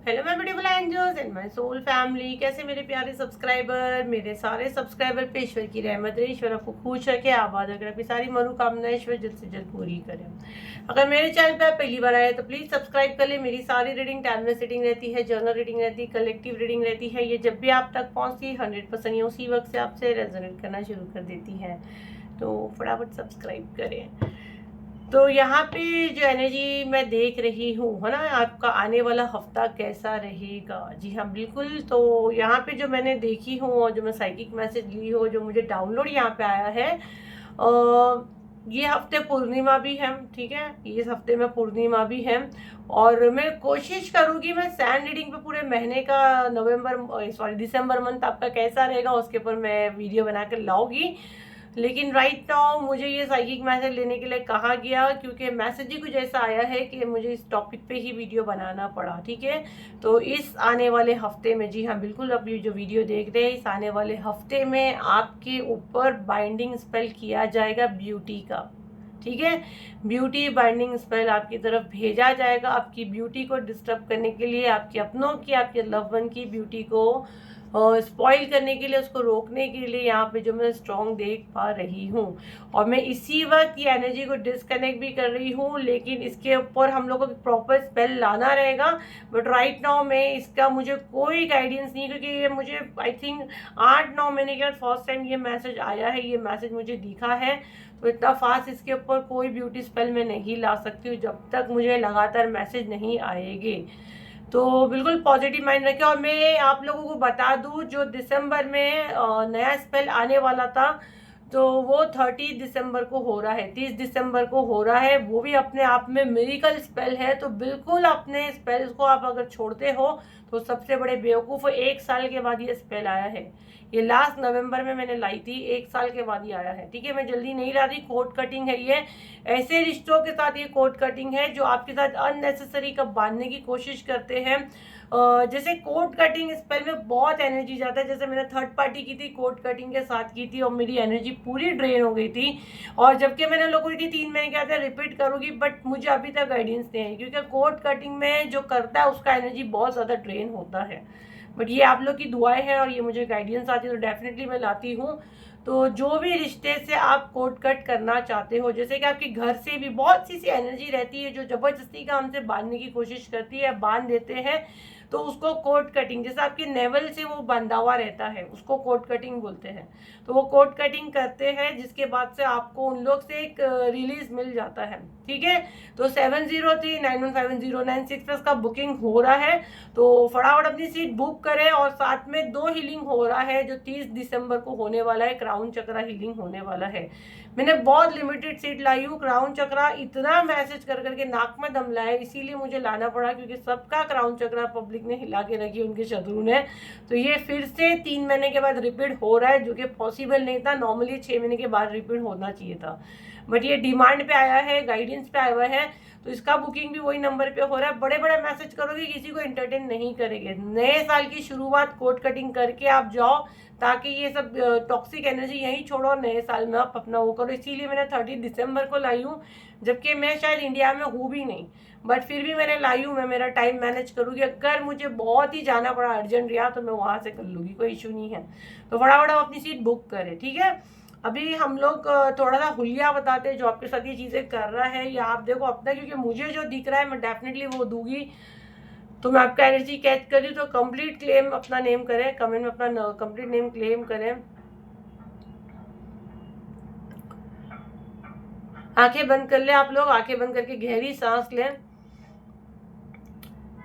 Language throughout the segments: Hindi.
Hello my beautiful angels and my soul family. कैसे मेरे प्यारे सब्सक्राइबर, मेरे सारे सब्सक्राइबर पे ईश्वर की रहमत है। ईश्वर आपको खुश रखे, आबाद रखे, अपनी सारी मनोकामनाएं ईश्वर जल्द से जल्द पूरी करें। अगर मेरे चैनल पे आप पहली बार आए तो प्लीज सब्सक्राइब कर ले। मेरी सारी रीडिंग टाइमलेस रीडिंग रहती है, जर्नल रीडिंग रहती है, कलेक्टिव रीडिंग रहती है। ये जब भी आप तक पहुंचती है 100% ये उसी वक्त से आपसे रेजोनेट करना शुरू कर देती है, तो फटाफट सब्सक्राइब करें। तो यहाँ पे जो एनर्जी मैं देख रही हूँ, है ना, आपका आने वाला हफ्ता कैसा रहेगा। जी हाँ, बिल्कुल। तो यहाँ पे जो मैंने देखी हूँ और जो मैं साइकिक मैसेज ली हूँ, जो मुझे डाउनलोड यहाँ पे आया है, ये हफ्ते पूर्णिमा भी है। ठीक है, इस हफ्ते में पूर्णिमा भी है और मैं कोशिश करूँगी मैं सैंड रीडिंग पे पूरे महीने का दिसंबर मंथ आपका कैसा रहेगा उसके ऊपर मैं वीडियो बना कर लाऊंगी। लेकिन राइट नाउ मुझे ये साइकिक मैसेज लेने के लिए कहा गया, क्योंकि मैसेज ही कुछ ऐसा आया है कि मुझे इस टॉपिक पे ही वीडियो बनाना पड़ा। ठीक है, तो इस आने वाले हफ्ते में, जी हाँ बिल्कुल, अब ये जो वीडियो देख रहे हैं, इस आने वाले हफ्ते में आपके ऊपर बाइंडिंग स्पेल किया जाएगा ब्यूटी का। ठीक है, ब्यूटी बाइंडिंग स्पेल आपकी तरफ भेजा जाएगा, आपकी ब्यूटी को डिस्टर्ब करने के लिए, आपके अपनों की, आपके लव वन की ब्यूटी को स्पॉइल करने के लिए, उसको रोकने के लिए यहाँ पे जो मैं स्ट्रॉन्ग देख पा रही हूँ। और मैं इसी वक्त ये एनर्जी को डिस्कनेक्ट भी कर रही हूँ, लेकिन इसके ऊपर हम लोगों को प्रॉपर स्पेल लाना रहेगा। बट राइट नाउ में इसका मुझे कोई गाइडेंस नहीं, क्योंकि ये मुझे आई थिंक 8-9 महीने के बाद फर्स्ट टाइम ये मैसेज आया है, ये मैसेज मुझे दिखा है। तो इतना फास्ट इसके ऊपर कोई ब्यूटी स्पेल मैं नहीं ला सकती हूँ जब तक मुझे लगातार मैसेज नहीं आएंगे। तो बिल्कुल पॉजिटिव माइंड रखें। और मैं आप लोगों को बता दूं, जो दिसंबर में नया स्पेल आने वाला था, तो वो 30 दिसंबर को हो रहा है, 30 दिसंबर को हो रहा है। वो भी अपने आप में मिरेकल स्पेल है। तो बिल्कुल अपने स्पेल्स को आप अगर छोड़ते हो तो सबसे बड़े बेवकूफ़। 1 साल के बाद ये स्पेल आया है, ये लास्ट नवंबर में मैंने लाई थी, 1 साल के बाद ही आया है। ठीक है, मैं जल्दी नहीं ला रही, कोर्ट कटिंग है ये। ऐसे रिश्तों के साथ ये कोर्ट कटिंग है जो आपके साथ अननेसेसरी कब बांधने की कोशिश करते हैं। जैसे कोर्ट कटिंग स्पेल में बहुत एनर्जी जाता है। जैसे मैंने थर्ड पार्टी की थी, कोर्ट कटिंग के साथ की थी और मेरी एनर्जी पूरी ड्रेन हो गई थी। और जबकि मैंने लोगों की 3 महीने के अंदर रिपीट करूंगी, बट मुझे अभी तक गाइडेंस नहीं है, क्योंकि कोर्ट कटिंग में जो करता है उसका एनर्जी बहुत ज़्यादा ड्रेन होता है। बट ये आप लोग की दुआएं हैं और ये मुझे गाइडेंस आती है, तो डेफिनेटली मैं लाती हूँ। तो जो भी रिश्ते से आप कोर्ट कट करना चाहते हो, जैसे कि आपके घर से भी बहुत सी एनर्जी रहती है जो जबरदस्ती का हमसे बांधने की कोशिश करती है, बांध देते हैं, तो उसको कोर्ट कटिंग, जैसे आपके नेवल से वो बंधा हुआ रहता है उसको कोर्ट कटिंग बोलते हैं। तो वो कोर्ट कटिंग करते हैं, जिसके बाद से आपको उन लोग से एक रिलीज मिल जाता है। ठीक है, तो 7039151096 का बुकिंग हो रहा है, तो फटाफट अपनी सीट बुक करें। और साथ में 2 हीलिंग हो रहा है जो 30 दिसंबर को होने वाला है, क्राउन चक्रा हीलिंग होने वाला है। मैंने बहुत लिमिटेड सीट लाई हूँ। क्राउन चक्रा इतना मैसेज कर करके नाक में दम लाया, इसीलिए मुझे लाना पड़ा, क्योंकि सबका क्राउन चक्रा पब्लिक ने हिला के रखी, उनके शत्रु ने। तो ये फिर से 3 महीने के बाद रिपीट हो रहा है, जो कि पॉसिबल नहीं था। नॉर्मली 6 महीने के बाद रिपीट होना चाहिए था, बट ये डिमांड पे आया है, गाइडेंस पे आया हुआ है। तो इसका बुकिंग भी वही नंबर पे हो रहा है। बड़े बड़े मैसेज करोगे, किसी को एंटरटेन नहीं करेंगे। नए साल की शुरुआत कोर्ट कटिंग करके आप जाओ, ताकि ये सब टॉक्सिक एनर्जी यहीं छोड़ो, नए साल में आप अपना वो करो। इसीलिए मैंने 30 दिसंबर को लाई हूँ, जबकि मैं शायद इंडिया में हूँ भी नहीं, बट फिर भी मैंने लाई हूँ। मैं मेरा टाइम मैनेज करूँगी, अगर मुझे बहुत ही जाना पड़ा, अर्जेंट रहा, तो मैं वहाँ से कर लूँगी, कोई इशू नहीं है। तो फटाफट आप अपनी सीट बुक करें। ठीक है, अभी हम लोग थोड़ा सा हुलिया बताते हैं जो आपके साथ ये चीज़ें कर रहा है, या आप देखो अपना, क्योंकि मुझे जो दिख रहा है मैं डेफिनेटली वो दूंगी। तो मैं आपका एनर्जी कैच कर रही हूँ, तो कंप्लीट क्लेम अपना नेम करें, कमेंट में अपना कंप्लीट नेम क्लेम करें। आंखें बंद कर ले आप लोग, आंखें बंद करके गहरी सांस लें,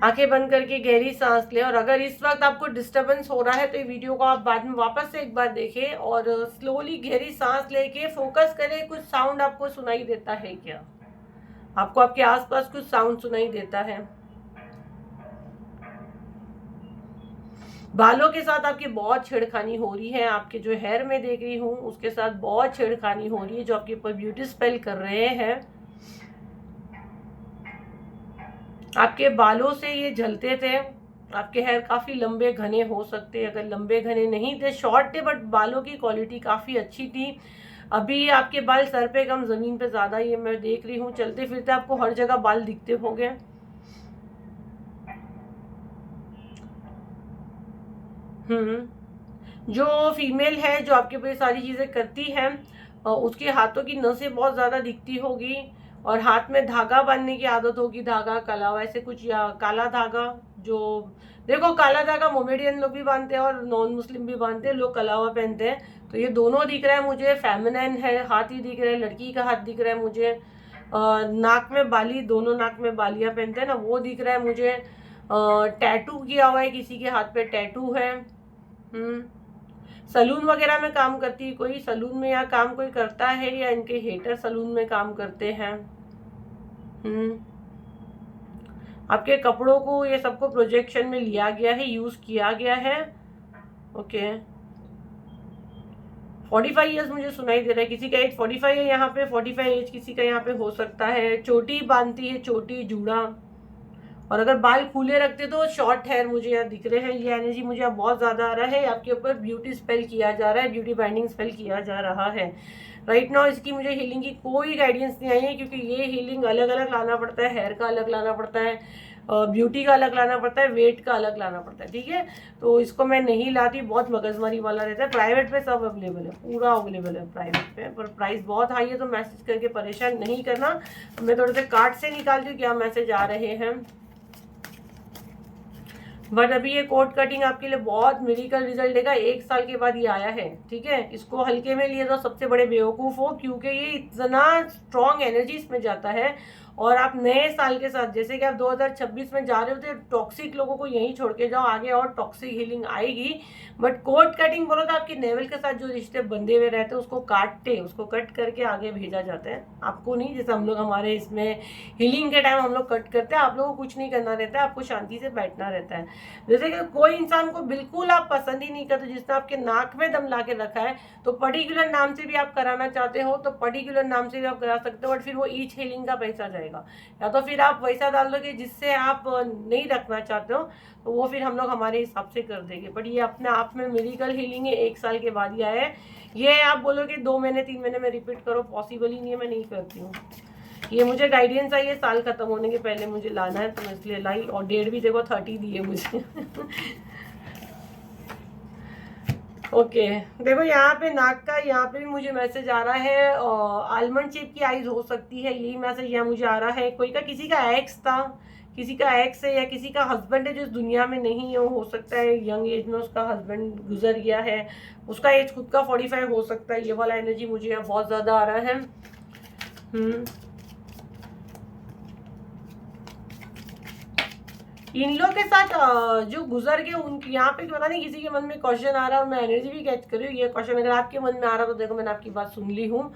आंखें बंद करके गहरी सांस लें। और अगर इस वक्त आपको डिस्टरबेंस हो रहा है तो ये वीडियो को आप बाद में वापस से एक बार देखें और स्लोली गहरी सांस लेके फोकस करें। कुछ साउंड आपको सुनाई देता है क्या? आपको आपके आसपास कुछ साउंड सुनाई देता है? बालों के साथ आपकी बहुत छेड़खानी हो रही है, आपके जो हेयर में देख रही हूँ उसके साथ बहुत छेड़खानी हो रही है, जो आपके ऊपर ब्यूटी स्पेल कर रहे हैं। आपके बालों से ये झलते थे, आपके हेयर काफ़ी लंबे घने हो सकते, अगर लंबे घने नहीं थे, शॉर्ट थे, बट बालों की क्वालिटी काफ़ी अच्छी थी। अभी आपके बाल सर पे कम, ज़मीन पे ज़्यादा, ये मैं देख रही हूँ। चलते फिरते आपको हर जगह बाल दिखते होंगे। जो फीमेल है जो आपके ऊपर सारी चीज़ें करती है उसके हाथों की नसें बहुत ज़्यादा दिखती होगी और हाथ में धागा बांधने की आदत होगी, धागा कलावा ऐसे कुछ, या काला धागा। जो देखो काला धागा मोमेडियन लोग भी बांधते हैं और नॉन मुस्लिम भी बांधते हैं, लोग कलावा पहनते हैं। तो ये दोनों दिख रहा है मुझे, फेमिनिन है, हाथ ही दिख रहा है, लड़की का हाथ दिख रहा है मुझे। नाक में बाली, दोनों नाक में बालियाँ पहनते हैं ना, वो दिख रहा है मुझे। टैटू किया हुआ है, किसी के हाथ पे टैटू है। सलून वगैरह में काम करती है कोई, सलून में या काम कोई करता है या इनके हेटर सलून में काम करते हैं। आपके कपड़ों को ये सबको प्रोजेक्शन में लिया गया है, यूज किया गया है। ओके 45 ईयर्स मुझे सुनाई दे रहा है, किसी का एज 45 है यहाँ पे, 45 एज किसी का यहाँ पे हो सकता है। चोटी बांधती है, चोटी जूड़ा, और अगर बाल खुले रखते तो शॉर्ट हेयर मुझे यहाँ दिख रहे हैं। ये एनर्जी मुझे यहाँ बहुत ज़्यादा आ रहा है, आपके ऊपर ब्यूटी स्पेल किया जा रहा है, ब्यूटी बाइंडिंग स्पेल किया जा रहा है राइट नाउ। इसकी मुझे हीलिंग की कोई गाइडेंस नहीं आई है, क्योंकि ये हीलिंग अलग अलग लाना पड़ता है, हेयर का अलग लाना पड़ता है, ब्यूटी का अलग लाना पड़ता है, वेट का अलग लाना पड़ता है, ठीक है। तो इसको मैं नहीं लाती, बहुत मगजमारी वाला रहता है। प्राइवेट पे सब अवेलेबल है, पूरा अवेलेबल है प्राइवेट पे, पर प्राइस बहुत हाई है, तो मैसेज करके परेशान नहीं करना। मैं थोड़े से कार्ड से निकालती हूँ क्या मैसेज आ रहे हैं। बट अभी ये कोट कटिंग आपके लिए बहुत मेडिकल रिजल्ट देगा, 1 साल के बाद ये आया है, ठीक है। इसको हल्के में लिए तो सबसे बड़े बेवकूफ़ हो, क्योंकि ये इतना स्ट्रॉन्ग एनर्जी इसमें जाता है। और आप नए साल के साथ, जैसे कि आप 2026 में जा रहे हो, तो टॉक्सिक लोगों को यहीं छोड़ के जाओ, आगे और टॉक्सिक हीलिंग आएगी। बट कोट कटिंग बोलो तो आपके नेवल के साथ जो रिश्ते बंधे हुए रहते हैं उसको कट करके आगे भेजा जाता है, आपको नहीं। जैसे हम लोग हमारे इसमें हीलिंग के टाइम हम लोग कट करते हैं, आप लोगों को कुछ नहीं करना रहता है, आपको शांति से बैठना रहता है। जैसे कि कोई इंसान को बिल्कुल आप पसंद ही नहीं करते, जिसने आपके नाक में दम ला के रखा है, तो पर्टिकुलर नाम से भी आप कराना चाहते हो तो पर्टिकुलर नाम से भी आप करा सकते हो, बट फिर वो ईच हीलिंग का पैसा जाएगा। या तो फिर आप वैसा डाल दोगे जिससे आप नहीं रखना चाहते हो, तो वो फिर हम लोग हमारे हिसाब से कर देंगे। बट ये अपने आप में मेडिकल हीलिंग है, 1 साल के बाद ही आया है। ये आप बोलोगे 2 महीने 3 महीने में रिपीट करो, पॉसिबल ही नहीं है, मैं नहीं करती हूँ। ये मुझे गाइडेंस आई है, साल खत्म होने के पहले मुझे लाना है, तो मैं इसलिए लाई। और डेट भी देखो 30 दी है मुझे। ओके देखो यहाँ पे नाक का, यहाँ पे भी मुझे मैसेज आ रहा है, आलमंड शेप की आईज हो सकती है, यही मैसेज यहाँ मुझे आ रहा है। कोई का किसी का एक्स था, किसी का एक्स है, या किसी का हस्बैंड है जो इस दुनिया में नहीं है, हो सकता है यंग एज में उसका हस्बैंड गुजर गया है, उसका एज खुद का 45 हो सकता है। ये वाला एनर्जी मुझे यहाँ बहुत ज़्यादा आ रहा है। इन लोग के साथ जो गुजर गए उनके यहाँ पे पता नहीं किसी के मन में क्वेश्चन आ रहा है, और मैं एनर्जी भी कैच कर रही हूँ। ये क्वेश्चन अगर आपके मन में आ रहा तो देखो मैंने आपकी बात सुन ली हूँ।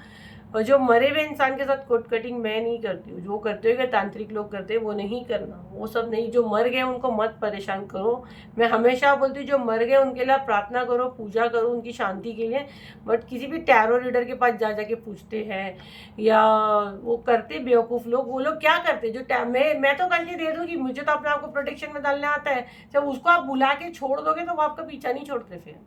और जो मरे हुए इंसान के साथ कोट कटिंग मैं नहीं करती हूँ, जो करते हुए तांत्रिक लोग करते हैं वो नहीं करना, वो सब नहीं। जो मर गए उनको मत परेशान करो। मैं हमेशा बोलती हूँ जो मर गए उनके लिए प्रार्थना करो, पूजा करो उनकी शांति के लिए। बट किसी भी टैरो रीडर के पास जा जाके पूछते हैं या वो करते बेवकूफ़ लोग, वो लोग क्या करते जो मैं तो करके दे दूँ कि मुझे तो अपने आप को प्रोटेक्शन में डालने आता है। जब उसको आप बुला के छोड़ दोगे तो वो आपका पीछा नहीं छोड़ते फिर,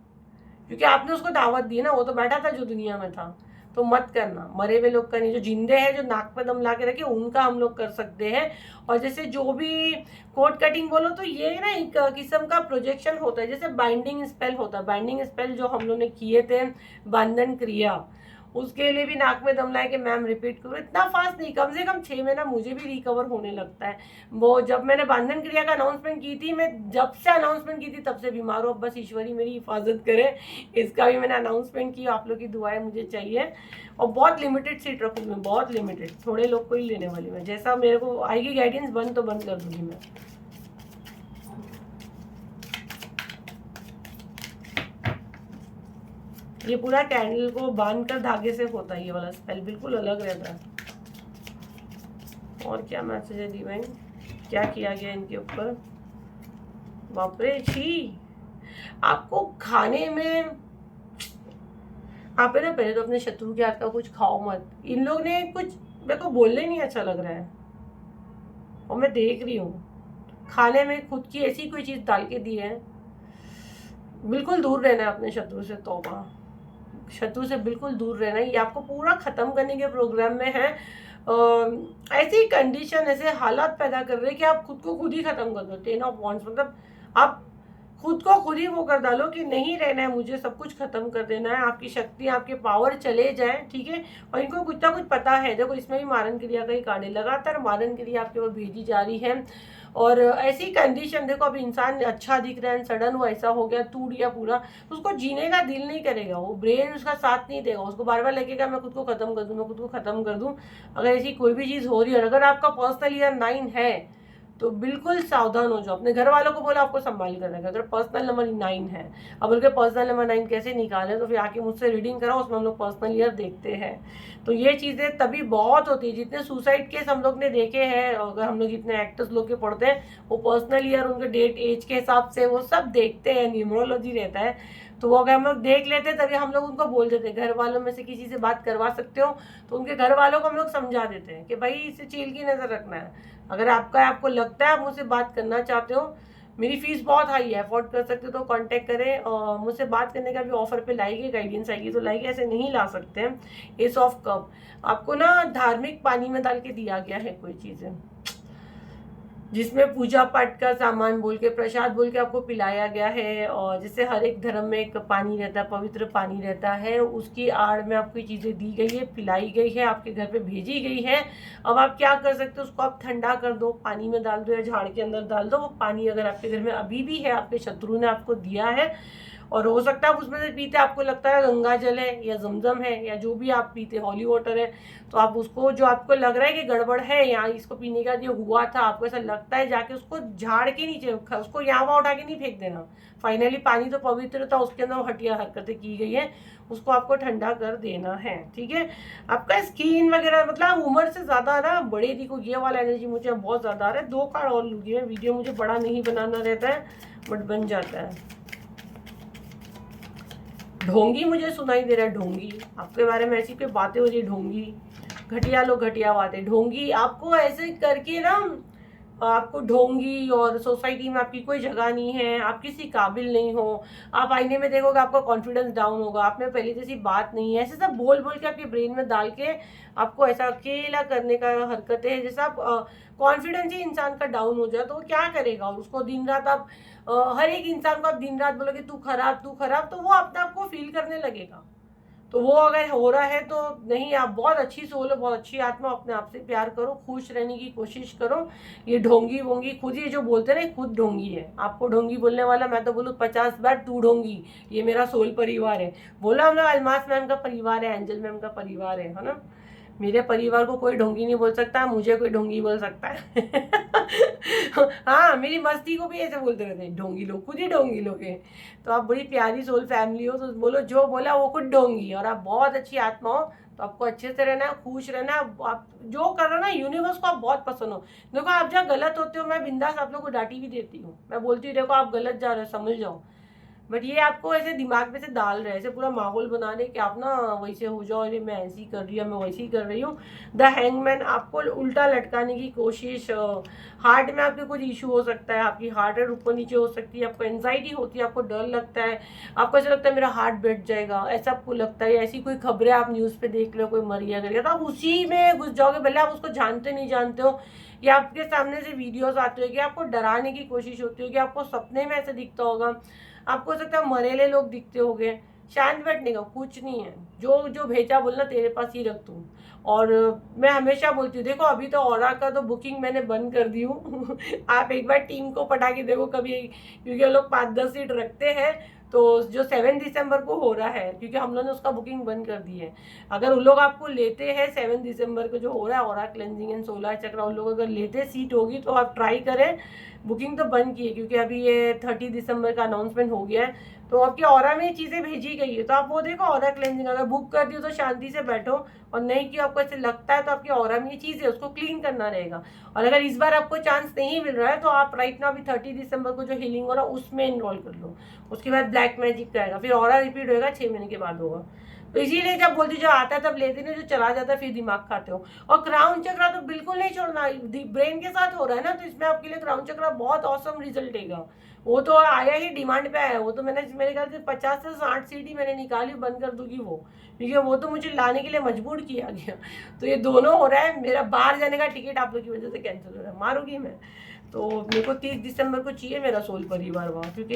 क्योंकि आपने उसको दावत दी ना, वो तो बैठा था जो दुनिया में था। तो मत करना, मरे हुए लोग का नहीं। जो जिंदे हैं, जो नाक पे दम ला के रखे, उनका हम लोग कर सकते हैं। और जैसे जो भी कोट कटिंग बोलो तो ये ना एक किस्म का प्रोजेक्शन होता है, जैसे बाइंडिंग स्पेल होता है। बाइंडिंग स्पेल जो हम लोग ने किए थे, बंधन क्रिया, उसके लिए भी नाक में दम लाए कि मैम रिपीट करो। इतना फास्ट नहीं, कम से कम 6 महीना मुझे भी रिकवर होने लगता है। वो जब मैंने बंधन क्रिया का अनाउंसमेंट की थी, मैं जब से अनाउंसमेंट की थी तब से बीमार हूँ। बस ईश्वरी मेरी हिफाजत करे, इसका भी मैंने अनाउंसमेंट की। आप लोग की दुआएं मुझे चाहिए। और बहुत लिमिटेड सीट रखूँगी मैं, बहुत लिमिटेड, थोड़े लोग को ही लेने वाली मैं। जैसा मेरे को आएगी गाइडेंस बंद तो बंद कर दूंगी मैं। ये पूरा कैंडल को बांधकर धागे से होता है, ये वाला स्पेल बिल्कुल अलग रहता है। और क्या मैसेज है डिवाइन, क्या किया गया इनके ऊपर? बाप रे, छी। आपको खाने में आप है ना, पहले तो अपने शत्रु के हाथ का कुछ खाओ मत। इन लोग ने कुछ मेरे को बोलने नहीं अच्छा लग रहा है, और मैं देख रही हूँ खाने में खुद की ऐसी कोई चीज़ डाल के दी है। बिल्कुल दूर रहना है अपने शत्रु से, तौबा, शत्रु से बिल्कुल दूर रहना है। ये आपको पूरा ख़त्म करने के प्रोग्राम में है। ऐसी कंडीशन, ऐसे हालात पैदा कर रहे हैं कि आप खुद को खुद ही ख़त्म कर दो। 10 ऑफ वॉन्ड्स मतलब आप खुद को खुद ही वो कर डालो कि नहीं रहना है, मुझे सब कुछ खत्म कर देना है, आपकी शक्ति आपके पावर चले जाए, ठीक है। और इनको कुछ ना कुछ पता है, देखो इसमें भी मारन क्रिया का ही कार्ड है, लगातार मारन क्रिया आपके ऊपर भेजी जा रही है। और ऐसी कंडीशन देखो, अब इंसान अच्छा दिख रहा है, सडन वो ऐसा हो गया, टूट गया पूरा, तो उसको जीने का दिल नहीं करेगा, वो ब्रेन उसका साथ नहीं देगा, उसको बार बार लगेगा मैं खुद को खत्म कर दूं, मैं खुद को खत्म कर दूं। अगर ऐसी कोई भी चीज़ हो रही है, अगर आपका पर्सनल ईयर 9 है तो बिल्कुल सावधान हो जाओ। अपने घर वालों को बोलो आपको संभाल कर रखें। अगर पर्सनल नंबर 9 है, अब उनके पर्सनल नंबर 9 कैसे निकालें, तो फिर आके मुझसे रीडिंग कराओ, उसमें हम लोग पर्सनल ईयर देखते हैं। तो ये चीज़ें तभी बहुत होती है, जितने सुसाइड केस हम लोग ने देखे हैं, अगर हम लोग जितने एक्टर्स लोग के पढ़ते हैं, वो पर्सनल ईयर, उनके डेट, एज के हिसाब से वो सब देखते हैं, न्यूमरोलॉजी रहता है। तो वो अगर हम लोग देख लेते तभी हम लोग उनको बोल देते हैं। घर वालों में से किसी से बात करवा सकते हो तो उनके घर वालों को हम लोग समझा देते हैं कि भाई इसे चील की नज़र रखना है। अगर आपको लगता है आप मुझसे बात करना चाहते हो, मेरी फीस बहुत हाई है, अफोर्ड कर सकते हो तो कांटेक्ट करें। और मुझसे बात करने का भी ऑफर पे लाएगी, गाइडेंस आएगी, तो लाएगी ऐसे नहीं ला सकते हैं। एस ऑफ कप आपको ना धार्मिक पानी में डाल के दिया गया है कोई चीज़ें, जिसमें पूजा पाठ का सामान बोल के, प्रसाद बोल के आपको पिलाया गया है। और जैसे हर एक धर्म में एक पानी रहता है, पवित्र पानी रहता है, उसकी आड़ में आपको चीज़ें दी गई है, पिलाई गई है, आपके घर पे भेजी गई है। अब आप क्या कर सकते हो, उसको आप ठंडा कर दो, पानी में डाल दो या झाड़ के अंदर डाल दो। वो पानी अगर आपके घर में अभी भी है, आपके शत्रु ने आपको दिया है, और हो सकता है आप उसमें से पीते, आपको लगता है गंगा जल है या जमजम है या जो भी आप पीते, हॉली वाटर है, तो आप उसको, जो आपको लग रहा है कि गड़बड़ है यहाँ, इसको पीने का जो हुआ था, आपको ऐसा लगता है, जाके उसको झाड़ के नीचे, उसको यहाँ वहाँ उठा के नहीं फेंक देना। फाइनली पानी तो पवित्र था, उसके अंदर हटिया हरकतें की गई है, उसको आपको ठंडा कर देना है, ठीक है। आपका स्किन वगैरह, मतलब उम्र से ज़्यादा ना बड़े दिखो, ये वाला एनर्जी मुझे बहुत ज़्यादा आ रहा है। 2 कार्ड और लूँगी मैं, वीडियो मुझे बड़ा नहीं बनाना रहता है बट बन जाता है। ढोंगी मुझे सुनाई दे रहा है, ढोंगी आपके बारे में ऐसी कोई बातें हो रही है, ढोंगी, घटिया लोग, घटिया बातें, ढोंगी आपको ऐसे करके ना, आपको ढोंगी, और सोसाइटी में आपकी कोई जगह नहीं है, आप किसी काबिल नहीं हो, आप आईने में देखोगे आपका कॉन्फिडेंस डाउन होगा, आप में पहले जैसी बात नहीं है, ऐसे सब बोल बोल के आपके ब्रेन में डाल के आपको ऐसा अकेला करने का हरकतें है। जैसे आप कॉन्फिडेंस ही इंसान का डाउन हो जाए तो वो क्या करेगा, और उसको दिन रात आप हर एक इंसान को आप दिन रात बोलोगे तू खराब तू खराब, तो वो अपने आप को फील करने लगेगा। तो वो अगर हो रहा है तो नहीं, आप बहुत अच्छी सोल हो, बहुत अच्छी आत्मा, अपने आप से प्यार करो, खुश रहने की कोशिश करो। ये ढोंगी वोंगी खुद, ये जो बोलते हैं ना, खुद ढोंगी है। आपको ढोंगी बोलने वाला मैं तो बोलूँ 50 बार तू ढोंगी, ये मेरा सोल परिवार है। बोला हमने अलमास मैम का परिवार है, एंजल मैम का परिवार है ना। मेरे परिवार को कोई ढोंगी नहीं बोल सकता, मुझे कोई ढोंगी बोल सकता है। हाँ, मेरी मस्ती को भी ऐसे बोलते रहते हैं, ढोंगी लोग, खुद ही ढोंगी लोग हैं। तो आप बड़ी प्यारी सोल फैमिली हो, तो बोलो जो बोला वो खुद ढोंगी, और आप बहुत अच्छी आत्मा हो, तो आपको अच्छे से रहना है, खुश रहना है। आप जो कर रहे हो ना, यूनिवर्स को आप बहुत पसंद हो। देखो आप जहाँ गलत होते हो, मैं बिंदास आप लोग को डांटी भी देती हूँ, मैं बोलती हूँ देखो आप गलत जा रहे हो, समझ जाओ। बट ये आपको ऐसे दिमाग में से डाल रहे हैं, ऐसे पूरा माहौल बना रहे कि आप ना वैसे हो जाओ, अरे मैं ऐसी कर रही हूँ, मैं वैसी कर रही हूँ। द हैंगमैन आपको उल्टा लटकाने की कोशिश, हार्ट में आपके कुछ इशू हो सकता है, आपकी हार्ट रेट ऊपर नीचे हो सकती है, आपको एंजाइटी होती है, आपको डर लगता है, आपको ऐसा लगता है मेरा हार्ट बैठ जाएगा, ऐसा आपको लगता है। ऐसी कोई खबरें आप न्यूज़ पे देख लो, कोई मर गया कर गया, तो आप उसी में घुस जाओगे, भले आप उसको जानते नहीं जानते हो, या आपके सामने से वीडियोस आते हो कि आपको डराने की कोशिश होती है, कि आपको सपने में ऐसे दिखता होगा, आपको हो सकता है मरेले लोग दिखते होंगे। शांत बैठने का कुछ नहीं है, जो जो भेजा बोलना तेरे पास ही रख दूँ। और मैं हमेशा बोलती हूँ, देखो अभी तो ऑरा का तो बुकिंग मैंने बंद कर दी हूँ। आप एक बार टीम को पटा के देखो कभी, क्योंकि वो लोग 5-10 सीट रखते हैं। तो जो 7 दिसंबर को हो रहा है, क्योंकि हम लोगों ने उसका बुकिंग बंद कर दी है। अगर उन लोग आपको लेते हैं 7 दिसंबर को जो हो रहा है ऑरा क्लेंजिंग एंड 16 चक्र, उन लोग अगर लेते सीट होगी तो आप ट्राई करें। बुकिंग तो बंद की है क्योंकि अभी ये 30 दिसंबर का अनाउंसमेंट हो गया है, तो आपके ऑरा में चीज़ें भेजी गई है, तो आप वो देखो ऑरा क्लेंजिंग अगर बुक कर दियो तो शांति से बैठो, और नहीं कि आपको ऐसे लगता है तो आपके ऑरा में ये चीज़ है उसको क्लीन करना रहेगा। और अगर इस बार आपको चांस नहीं मिल रहा है तो आप राइट नाउ अभी 30 दिसंबर को जो हीलिंग हो रहा है उसमें इनरोल कर लो। उसके बाद ब्लैक मैजिक का आएगा, फिर ऑरा रिपीट होएगा 6 महीने के बाद होगा। तो इसीलिए जब बोलती जो आता है तब लेते नहीं, जो चला जाता है फिर दिमाग खाते हो। और क्राउन चक्रा तो बिल्कुल नहीं छोड़ना, ब्रेन के साथ हो रहा है ना, तो इसमें आपके लिए क्राउन चक्रा बहुत औसम रिजल्ट देगा। वो तो आया ही, डिमांड पे आया, वो तो मैंने मेरे ख्याल से 50 से 60 सीट ही मैंने निकाली, बंद कर दूंगी वो, क्योंकि वो तो मुझे लाने के लिए मजबूर किया गया। तो ये दोनों हो रहा है, मेरा बाहर जाने का टिकट आप लोग की वजह से कैंसिल हो रहा है, मारूंगी मैं। तो मेरे को 30 दिसंबर को चाहिए मेरा सोल परिवार वहाँ, क्योंकि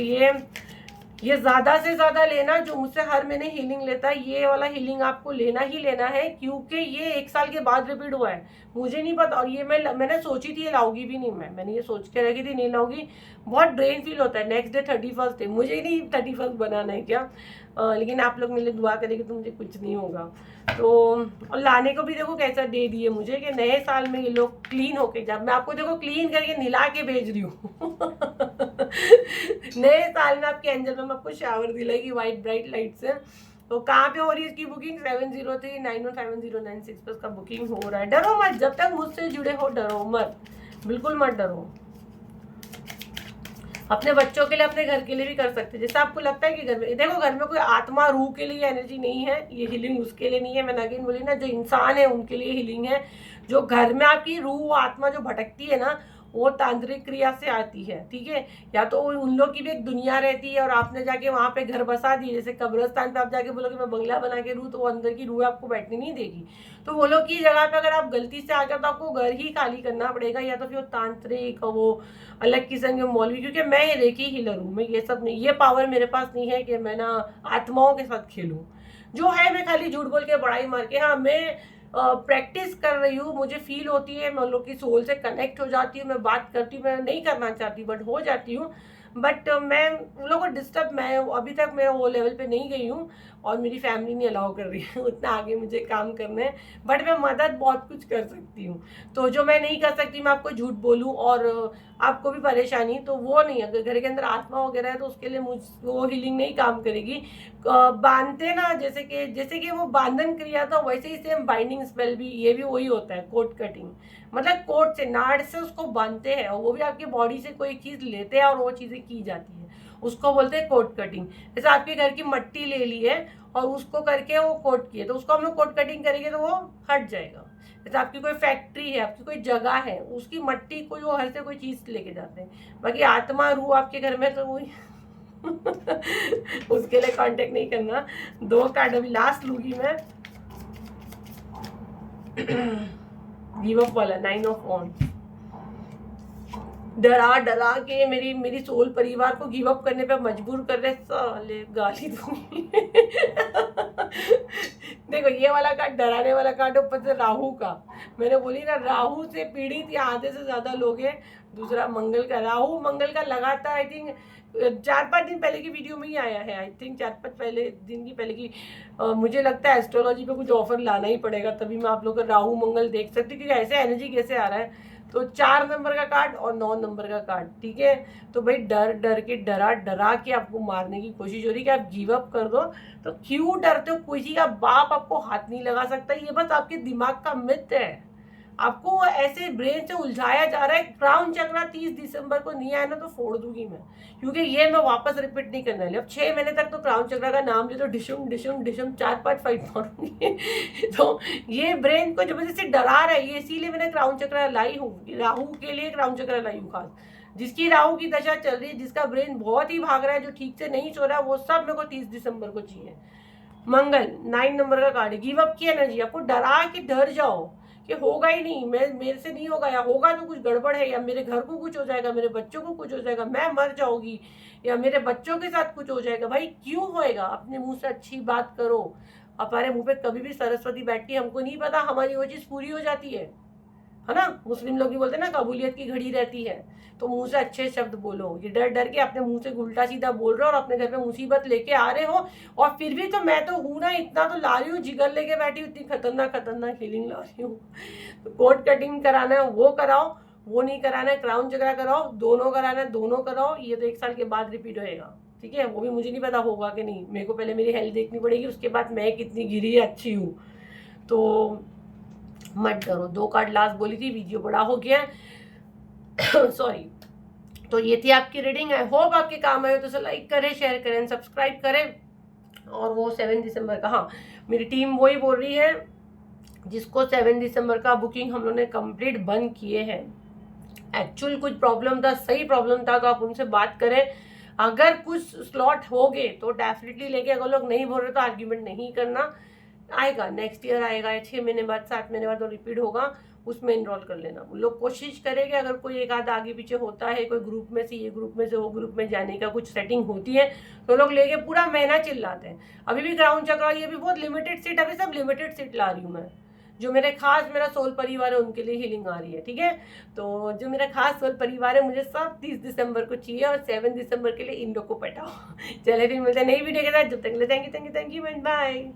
ये ज़्यादा से ज़्यादा लेना, जो मुझसे हर महीने हीलिंग लेता है ये वाला हीलिंग आपको लेना ही लेना है, क्योंकि ये 1 साल के बाद रिपीट हुआ है। मुझे नहीं पता, और ये मैंने सोची थी ये लाऊंगी भी नहीं, मैंने ये सोच के रखी थी नहीं लाऊंगी। बहुत ड्रेन फील होता है नेक्स्ट डे 31st है, मुझे नहीं 31st बनाना है क्या, लेकिन आप लोग मेरे लिए दुआ करेंगे तो मुझे कुछ नहीं होगा। तो और लाने को भी देखो कैसा दे दिए मुझे कि नए साल में ये लोग क्लीन होके जा, मैं आपको देखो क्लीन करके नहला के भेज रही हूँ। नए साल में आपके एंजल में आपको शावर दिलाएगी वाइट ब्राइट लाइट से। तो कहाँ पे हो रही है इसकी बुकिंग? 7039170996 पर इसका बुकिंग हो रहा है। डरो मत, जब तक मुझसे जुड़े हो डरो मत, बिल्कुल मत डरो। अपने बच्चों के लिए, अपने घर के लिए भी कर सकते हैं। जैसे आपको लगता है कि घर में, देखो घर में कोई आत्मा रूह के लिए एनर्जी नहीं है, ये हीलिंग उसके लिए नहीं है। मैंने अगेन बोली ना, जो इंसान है उनके लिए हीलिंग है। जो घर में आपकी रूह आत्मा जो भटकती है ना, वो तांत्रिक क्रिया से आती है, ठीक है। या तो उन लोग की भी एक दुनिया रहती है और आपने जाके वहाँ पे घर बसा दी, जैसे कब्रिस्तान पे आप जाके बोलोगे मैं बंगला बना के रूँ, तो वो अंदर की रूह आपको बैठने नहीं देगी। तो वो लोग की जगह पे अगर आप गलती से आ गए तो आपको घर ही खाली करना पड़ेगा, या तो फिर वो तांत्रिक वो अलग किस्म के मौलवी, क्योंकि मैं ये रेकी हीलर हूँ, मैं ये सब नहीं, ये पावर मेरे पास नहीं है कि मैं ना आत्माओं के साथ खेलूँ। जो है मैं खाली झूठ बोल के बड़ाई मार के, हाँ मैं प्रैक्टिस कर रही हूँ, मुझे फील होती है, मैं उन लोग की सोल से कनेक्ट हो जाती हूँ, मैं बात करती हूँ, मैं नहीं करना चाहती बट हो जाती हूँ। बट मैं उन लोगों को डिस्टर्ब, मैं अभी तक मेरा वो लेवल पे नहीं गई हूँ और मेरी फैमिली नहीं अलाउ कर रही है उतना आगे मुझे काम करना है। बट मैं मदद बहुत कुछ कर सकती हूँ। तो जो मैं नहीं कर सकती, मैं आपको झूठ बोलूँ और आपको भी परेशानी, तो वो नहीं। अगर घर के अंदर आत्मा वगैरह है तो उसके लिए मुझ वो हीलिंग नहीं काम करेगी। बांधते ना, जैसे कि वो बांधन क्रिया था, वैसे ही सेम बाइंडिंग स्पेल भी, ये भी वही होता है, कोट कटिंग। मतलब कोट से, नाड़ से उसको बांधते हैं, और वो भी आपकी बॉडी से कोई चीज़ लेते हैं और वो चीज़ें की जाती है, उसको बोलते हैं कोट कटिंग। जैसे आपके घर की मट्टी ले ली है और उसको करके वो कोट किए, तो उसको हम लोग कोट कटिंग करेंगे तो वो हट जाएगा। जैसे आपकी कोई फैक्ट्री है, आपकी कोई जगह है, उसकी मट्टी कोई वो हर से कोई चीज़ लेके जाते हैं। बाकी आत्मा रूह आपके घर में तो वही उसके लिए कांटेक्ट नहीं करना। 2 कार्ड अभी लास्ट लूंगी मैं। गिव अप वाला 9 ऑफ वॉन्ड्स, डरा डरा के मेरी सोल परिवार को गिव अप करने पे मजबूर कर रहे, साले गाली दूंगी। देखो ये वाला कार्ड डराने वाला कार्ड, ऊपर से राहु का, मैंने बोली ना राहु से पीड़ित या आधे से ज्यादा लोग हैं। दूसरा मंगल का, राहु मंगल का लगातार आई थिंक 4-5 दिन पहले की वीडियो में ही आया है, आई थिंक 4-5 दिन की पहले की। मुझे लगता है एस्ट्रोलॉजी पे कुछ ऑफर लाना ही पड़ेगा, तभी मैं आप लोग का राहु मंगल देख सकती हूँ, क्योंकि ऐसे एनर्जी कैसे आ रहा है। तो 4 नंबर का कार्ड और 9 नंबर का कार्ड, ठीक है। तो भाई डर डर के, डरा डरा के आपको मारने की कोशिश हो रही है कि आप गिव अप कर दो। तो क्यों डरते हो? किसी का बाप आपको हाथ नहीं लगा सकता, ये बस आपके दिमाग का मिथ है। आपको ऐसे ब्रेन से उलझाया जा रहा है। क्राउन चक्रा 30 दिसंबर को नहीं आया ना तो फोड़ दूंगी मैं, क्योंकि ये मैं वापस रिपीट नहीं करने वाली। अब 6 महीने तक तो क्राउन चक्रा का नाम ले तो डिशुम डिशुम डिशुम 4-5 फाइट मारूंगी। तो ये ब्रेन को जबरदस्ती डरा रहा है, ये इसीलिए मैंने क्राउन चक्रा लाई हूँ, राहु के लिए क्राउन चक्रा लाई हूँ खास। जिसकी राहु की दशा चल रही है, जिसका ब्रेन बहुत ही भाग रहा है, जो ठीक से नहीं सो रहा है, वो सब मेरे को 30 दिसंबर को चाहिए। मंगल 9 नंबर का कार्ड, गिव अप की एनर्जी, आपको डरा के डर जाओ कि होगा ही नहीं, मेरे से नहीं होगा, या होगा तो कुछ गड़बड़ है, या मेरे घर को कुछ हो जाएगा, मेरे बच्चों को कुछ हो जाएगा, मैं मर जाऊंगी, या मेरे बच्चों के साथ कुछ हो जाएगा। भाई क्यों होएगा? अपने मुंह से अच्छी बात करो। हमारे मुंह पे कभी भी सरस्वती बैठती है, हमको नहीं पता, हमारी वो चीज़ पूरी हो जाती है ना। मुस्लिम लोग भी बोलते हैं ना कबूलियत की घड़ी रहती है। तो मुंह से अच्छे शब्द बोलो। ये डर डर के अपने मुंह से उल्टा सीधा बोल रहे हो और अपने घर पे मुसीबत लेके आ रहे हो, और फिर भी तो मैं तो हूं ना, इतना तो ला रही हूँ, जिगर लेके बैठी हूँ, इतनी खतरनाक हीलिंग ला रही हूँ। तो कोट कटिंग कराना है वो कराओ, वो नहीं कराना है क्राउन चक्रा कराओ, दोनों कराना है दोनों कराओ। ये तो 1 साल के बाद रिपीट होएगा, ठीक है। वो भी मुझे नहीं पता होगा कि नहीं, मेरे को पहले मेरी हेल्थ देखनी पड़ेगी, उसके बाद मैं कितनी गिरी अच्छी हूँ। तो मत करो। 2 कार्ड लास्ट बोली थी, वीडियो बड़ा हो गया सॉरी। तो ये थी आपकी रीडिंग। आई होप आपके काम आए, तो लाइक करें, शेयर करें, सब्सक्राइब करें। और वो 7 दिसंबर का, हाँ मेरी टीम वही बोल रही है जिसको 7 दिसंबर का बुकिंग हम लोगों ने कंप्लीट बंद किए हैं। एक्चुअल कुछ प्रॉब्लम था, सही प्रॉब्लम था, तो आप उनसे बात करें। अगर कुछ स्लॉट हो गए तो डेफिनेटली लेके, अगर लोग नहीं बोल रहे तो आर्ग्यूमेंट नहीं करना। आएगा नेक्स्ट ईयर, आएगा 6 महीने बाद, 7 महीने बाद तो रिपीट होगा। उसमें इनरोल कर लेना। लोग कोशिश करेंगे, अगर कोई एक आध आगे पीछे होता है, कोई ग्रुप में से ये ग्रुप में से वो ग्रुप में जाने का कुछ सेटिंग होती है, तो लोग लेके पूरा महीना चिल्लाते हैं। अभी भी ग्राउंड चल रहा है, ये भी बहुत लिमिटेड सीट, अभी सब लिमिटेड सीट ला रही हूँ मैं। जो मेरे खास मेरा सोल परिवार है उनके लिए हीलिंग आ रही है, ठीक है। तो जो मेरा खास सोल परिवार है, मुझे सब 30 दिसंबर को चाहिए और 7 दिसंबर के लिए इन लोग को पटाओ। चले फिर मिलते हैं नई वीडियो के साथ, जब तक के लिए थैंक यू बाय।